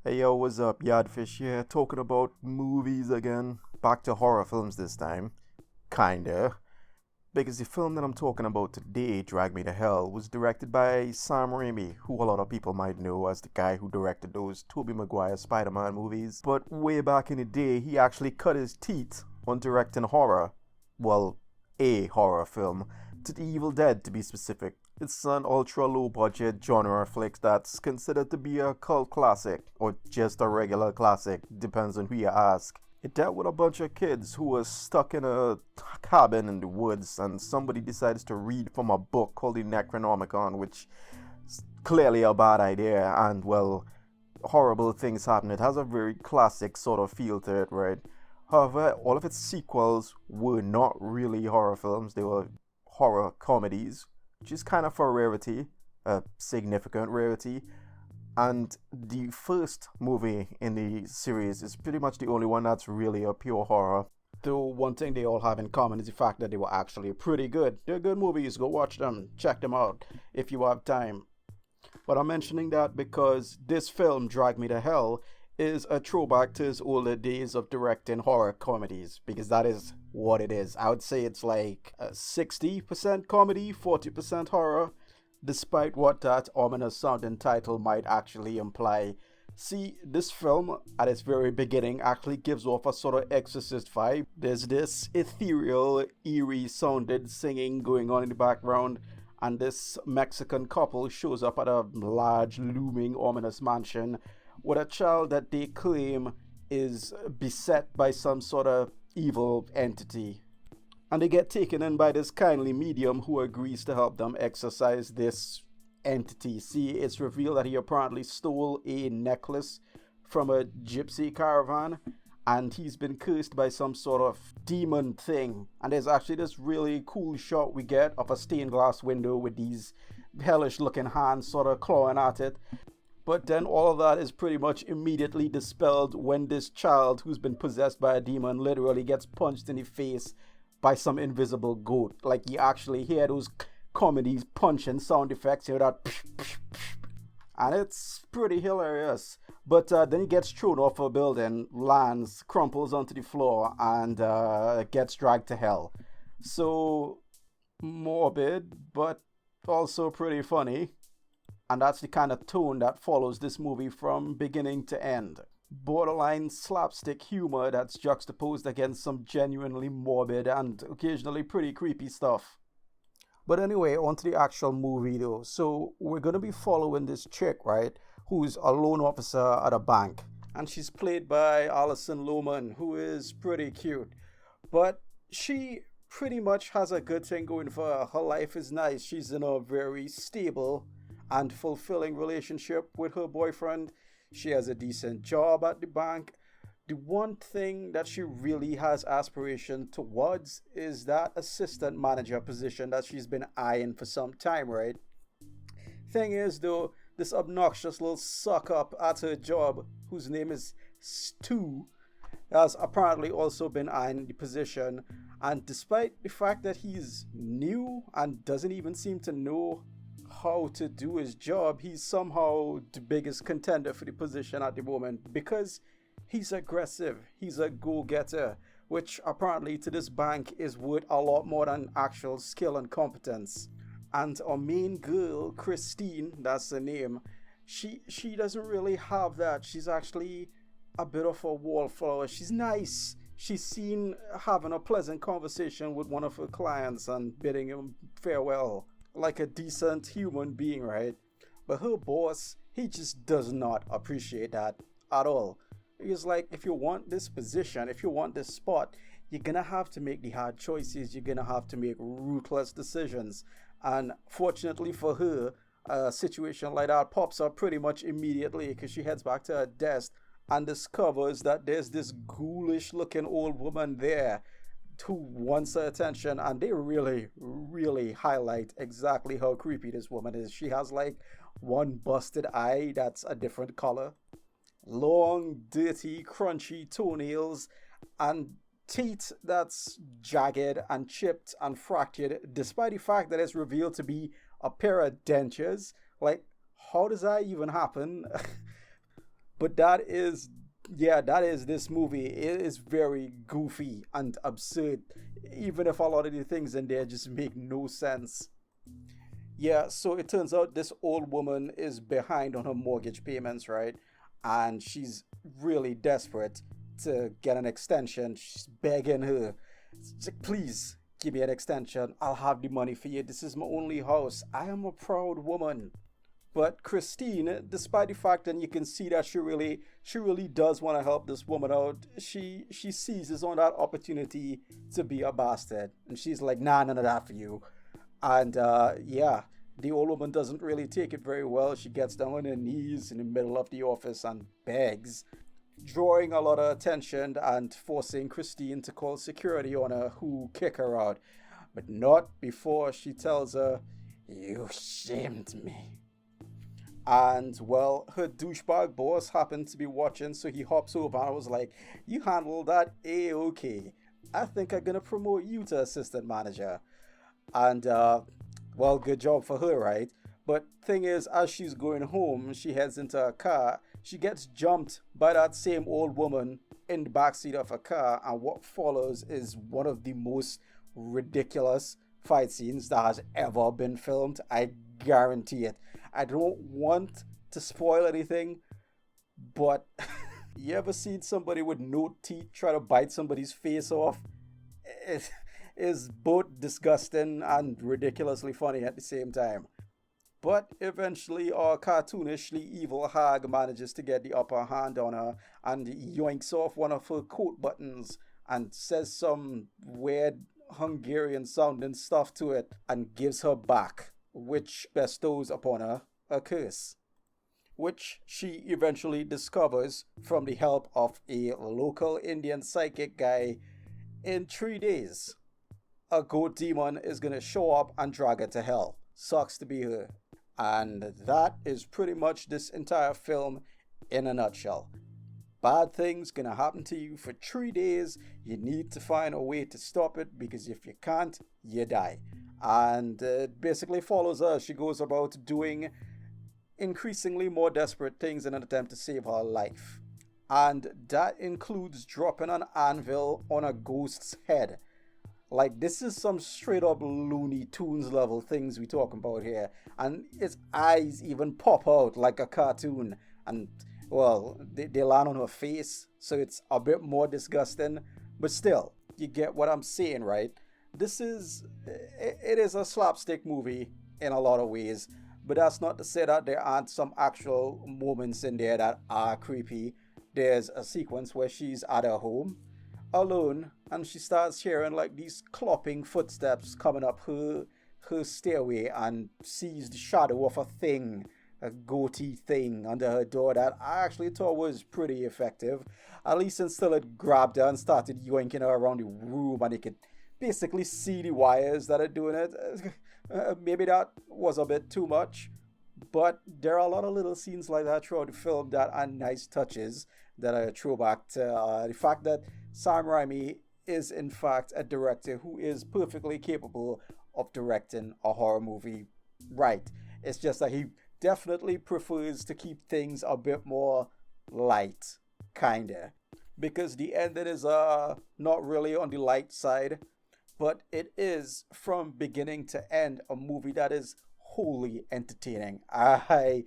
Hey yo, what's up? Yardfish here, talking about movies again. Back to horror films this time. Kinda. Because the film that I'm talking about today, Drag Me to Hell, was directed by Sam Raimi, who a lot of people might know as the guy who directed those Tobey Maguire Spider-Man movies. But way back in the day, he actually cut his teeth on directing horror. Well, a horror film. To The Evil Dead, to be specific. It's an ultra low budget genre flick that's considered to be a cult classic, or just a regular classic, depends on who you ask. It dealt with a bunch of kids who were stuck in a cabin in the woods, and somebody decides to read from a book called the Necronomicon, which is clearly a bad idea, and well, horrible things happen. It has a very classic sort of feel to it, right? However, all of its sequels were not really horror films, they were horror comedies, which is kind of a rarity, a significant rarity. And the first movie in the series is pretty much the only one that's really a pure horror. Though one thing they all have in common is the fact that they were actually pretty good. They're good movies, go watch them, check them out if you have time. But I'm mentioning that because this film, Drag Me to Hell, is a throwback to his older days of directing horror comedies, because that is what it is. I would say it's like a 60% comedy, 40% horror, despite what that ominous sounding title might actually imply. See, this film at its very beginning actually gives off a sort of exorcist vibe. There's this ethereal, eerie sounded singing going on in the background, and this Mexican couple shows up at a large, looming, ominous mansion with a child that they claim is beset by some sort of evil entity. And they get taken in by this kindly medium who agrees to help them exorcise this entity. See, it's revealed that he apparently stole a necklace from a gypsy caravan, and he's been cursed by some sort of demon thing. And there's actually this really cool shot we get of a stained glass window with these hellish looking hands sort of clawing at it. But then all of that is pretty much immediately dispelled when this child who's been possessed by a demon literally gets punched in the face by some invisible goat. Like you actually hear those comedies punching sound effects, you know, that psh, psh, psh, and it's pretty hilarious. But then he gets thrown off a building, lands, crumples onto the floor, and gets dragged to hell. So morbid, but also pretty funny. And that's the kind of tone that follows this movie from beginning to end. Borderline slapstick humor that's juxtaposed against some genuinely morbid and occasionally pretty creepy stuff. But anyway, on to the actual movie though. So we're gonna be following this chick, right? Who's a loan officer at a bank. And she's played by Alison Lohman, who is pretty cute. But she pretty much has a good thing going for her. Her life is nice. She's in a very stable and fulfilling relationship with her boyfriend. She has a decent job at the bank. The one thing that she really has aspiration towards is that assistant manager position that she's been eyeing for some time, right? Thing is, though, this obnoxious little suck up at her job, whose name is Stu, has apparently also been eyeing the position. And despite the fact that he's new and doesn't even seem to know how to do his job, he's somehow the biggest contender for the position at the moment because he's aggressive, he's a go-getter, which apparently to this bank is worth a lot more than actual skill and competence. And our main girl, Christine, that's her name, she doesn't really have that. She's actually a bit of a wallflower. She's nice. She's seen having a pleasant conversation with one of her clients and bidding him farewell like a decent human being, right? But her boss, he just does not appreciate that at all. He's like, if you want this position, if you want this spot, you're gonna have to make the hard choices. You're gonna have to make ruthless decisions. And fortunately for her, a situation like that pops up pretty much immediately because she heads back to her desk and discovers that there's this ghoulish looking old woman there who wants her attention, and they really highlight exactly how creepy this woman is. She has like one busted eye that's a different color, long, dirty, crunchy toenails, and teeth that's jagged and chipped and fractured, despite the fact that it's revealed to be a pair of dentures. Like, how does that even happen? But that is, yeah, that is this movie. It is very goofy and absurd, even if a lot of the things in there just make no sense. Yeah, so it turns out this old woman is behind on her mortgage payments, right? And she's really desperate to get an extension. She's begging her, she's like, please give me an extension. I'll have the money for you. This is my only house. I am a proud woman. But Christine, despite the fact that you can see that she really does want to help this woman out, she seizes on that opportunity to be a bastard. And she's like, nah, none of that for you. And yeah, the old woman doesn't really take it very well. She gets down on her knees in the middle of the office and begs, drawing a lot of attention and forcing Christine to call security on her, who kick her out. But not before she tells her, you shamed me. And well, her douchebag boss happened to be watching, so he hops over and was like, you handled that A-OK. I think I'm gonna promote you to assistant manager. And well, good job for her, right? But thing is, as she's going home, she heads into a car. She gets jumped by that same old woman in the backseat of a car, and what follows is one of the most ridiculous fight scenes that has ever been filmed. I guarantee it. I don't want to spoil anything, but you ever seen somebody with no teeth try to bite somebody's face off? It is both disgusting and ridiculously funny at the same time. But eventually, our cartoonishly evil hag manages to get the upper hand on her and yoinks off one of her coat buttons and says some weird Hungarian sounding stuff to it and gives her back, which bestows upon her a curse, which she eventually discovers from the help of a local Indian psychic guy. In 3 days, a goat demon is gonna show up and drag her to hell. Sucks to be her. And that is pretty much this entire film in a nutshell. Bad things gonna happen to you for 3 days. You need to find a way to stop it, because if you can't, you die. And it basically follows her. She goes about doing increasingly more desperate things in an attempt to save her life. And that includes dropping an anvil on a ghost's head. Like, this is some straight up Looney Tunes level things we talking about here. And its eyes even pop out like a cartoon. And, well, they land on her face, so it's a bit more disgusting. But still, you get what I'm saying, right? It is a slapstick movie in a lot of ways. But that's not to say that there aren't some actual moments in there that are creepy. There's a sequence where she's at her home alone, and she starts hearing like these clopping footsteps coming up her stairway, and sees the shadow of a goatee thing under her door that I actually thought was pretty effective. At least until it grabbed her and started yoinking her around the room, and you could basically see the wires that are doing it. Maybe that was a bit too much, but there are a lot of little scenes like that throughout the film that are nice touches that are a throwback to the fact that Sam Raimi is in fact a director who is perfectly capable of directing a horror movie right. It's just that he definitely prefers to keep things a bit more light, kinda. Because the ending is not really on the light side, but it is from beginning to end a movie that is wholly entertaining. I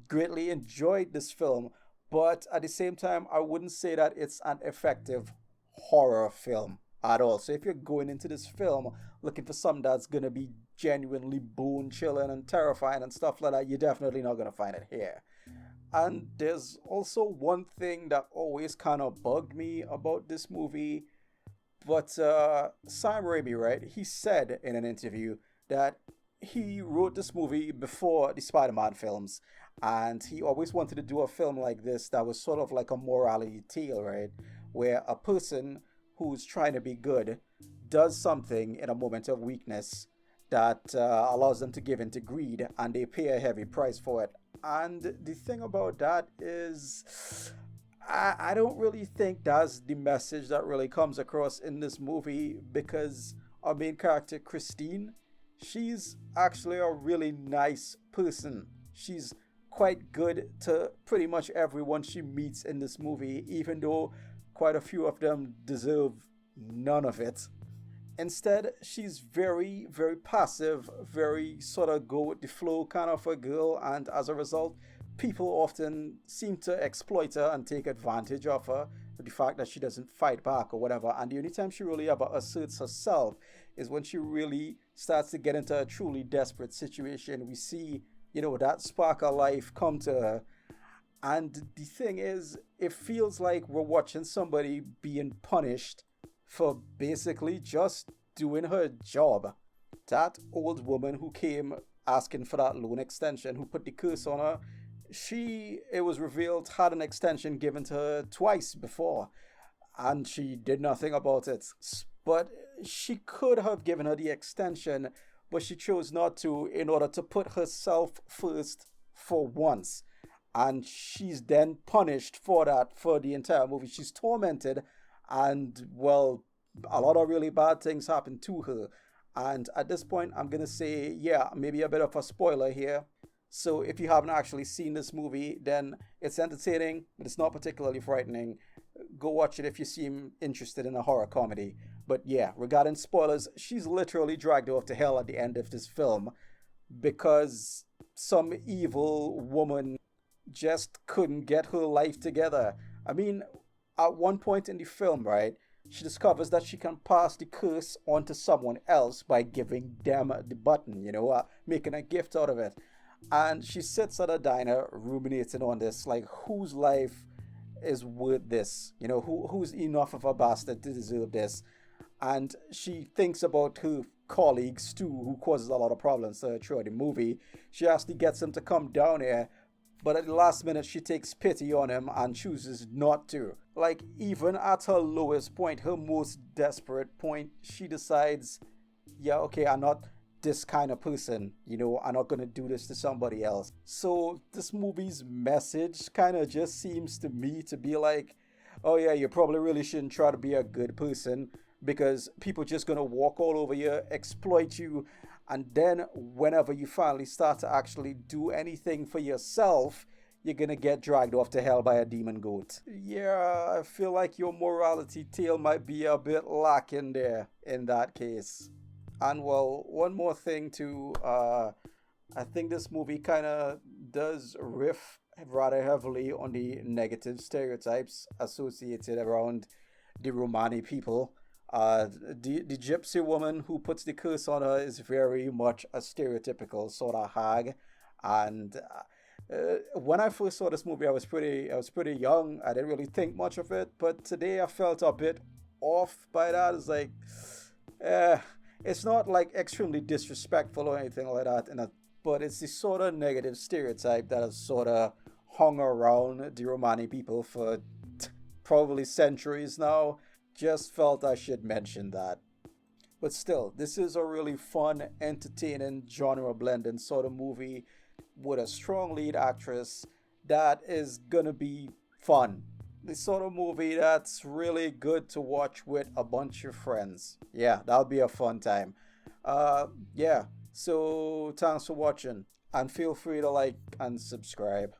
greatly enjoyed this film, but at the same time, I wouldn't say that it's an effective horror film at all. So if you're going into this film looking for something that's gonna be genuinely bone chilling and terrifying and stuff like that, you're definitely not gonna find it here. And there's also one thing that always kind of bugged me about this movie. But Sam Raimi, right? He said in an interview that he wrote this movie before the Spider-Man films, and he always wanted to do a film like this that was sort of like a morality tale, right? Where a person who's trying to be good does something in a moment of weakness that allows them to give into greed, and they pay a heavy price for it. And the thing about that is, I don't really think that's the message that really comes across in this movie, because our main character, Christine, she's actually a really nice person. She's quite good to pretty much everyone she meets in this movie, even though quite a few of them deserve none of it. Instead, she's very, very passive, very sort of go with the flow kind of a girl, and as a result, people often seem to exploit her and take advantage of her. The fact that she doesn't fight back or whatever, and the only time she really ever asserts herself is when she really starts to get into a truly desperate situation. We see, that spark of life come to her. And the thing is, it feels like we're watching somebody being punished for basically just doing her job. That old woman who came asking for that loan extension, who put the curse on her, it was revealed, had an extension given to her twice before, and she did nothing about it. But she could have given her the extension, but she chose not to in order to put herself first for once. And she's then punished for that for the entire movie. She's tormented, and well, a lot of really bad things happen to her. And at this point, I'm gonna say, yeah, maybe a bit of a spoiler here. So if you haven't actually seen this movie, then it's entertaining, but it's not particularly frightening. Go watch it if you seem interested in a horror comedy. But yeah, regarding spoilers, she's literally dragged off to hell at the end of this film because some evil woman just couldn't get her life together. I mean, at one point in the film, right, she discovers that she can pass the curse on to someone else by giving them the button, making a gift out of it. And she sits at a diner ruminating on this, like, whose life is worth this? Who's enough of a bastard to deserve this? And she thinks about her colleague Stu, who causes a lot of problems to her throughout the movie. She actually gets him to come down here, but at the last minute she takes pity on him and chooses not to. Like, even at her lowest point, her most desperate point, she decides, yeah, okay, I'm not this kind of person, I'm not gonna do this to somebody else. So this movie's message kind of just seems to me to be like, oh yeah, you probably really shouldn't try to be a good person because people just gonna walk all over you, exploit you, and then whenever you finally start to actually do anything for yourself, you're gonna get dragged off to hell by a demon goat. Yeah, I feel like your morality tale might be a bit lacking there in that case. And well, one more thing too, I think this movie kind of does riff rather heavily on the negative stereotypes associated around the Romani people. The gypsy woman who puts the curse on her is very much a stereotypical sort of hag, and when I first saw this movie, I was pretty young. I didn't really think much of it, but today I felt a bit off by that. It's like, it's not like extremely disrespectful or anything like that, but it's the sort of negative stereotype that has sort of hung around the Romani people for probably centuries now. Just felt I should mention that. But still, this is a really fun, entertaining, genre blending sort of movie with a strong lead actress that is gonna be fun. The sort of movie that's really good to watch with a bunch of friends. Yeah, that'll be a fun time. Yeah, so thanks for watching, and feel free to like and subscribe.